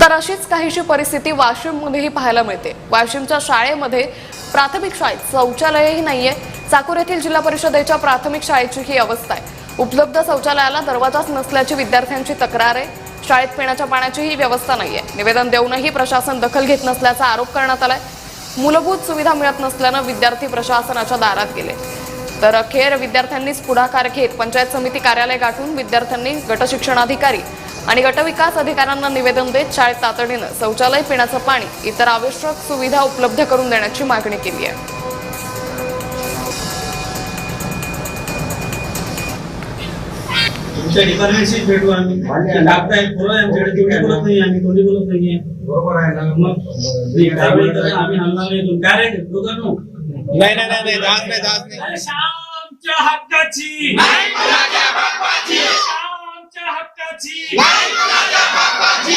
तर अशीच काहीशी परिस्थिती वाशिममध्येही पाहायला मिळते। वाशिमच्या शाळेमध्ये प्राथमिक शाळेत शौचालयही नाहीये। चाकूर येथील जिल्हा परिषदेच्या प्राथमिक शाळेची ही अवस्था आहे। उपलब्ध शौचालयाला दरवाजाच नसल्याची विद्यार्थ्यांची तक्रार आहे। शाळेत पिण्याच्या पाण्याचीही व्यवस्था नाहीये। निवेदन देऊनही प्रशासन दखल घेत नसल्याचा आरोप करण्यात आलाय। मूलभूत सुविधा मिळत नसल्याने विद्यार्थी प्रशासनाच्या दारात गेले। तर अखेर विद्यार्थ्यांनीच पुढाकार घेत पंचायत समिती कार्यालय गाठून विद्यार्थ्यांनी गट शिक्षणाधिकारी आणि गटविकास अधिकाऱ्यांना निवेदन देत शाळेत तातडीने शौचालय, पिण्याचं पाणी, इतर आवश्यक सुविधा उपलब्ध करून देण्याची मागणी केली आहे। तुमच्या डिपार्टमेंटशी भेटू आम्ही। डाकता आहे पोरं आमच्याकडे तेवढी बोलत नाही, आम्ही कोणी बोलत नाहीये। बरोबर आहे ना? मग कारवाई करा, आम्ही हलणार नाही। काय रे दोघांनो? नाही नाही नाही दास नाही अरे श्यामच्या हक्काची नाही कोणाच्या बापाची, श्यामच्या हक्काची नाही कोणाच्या बापाची,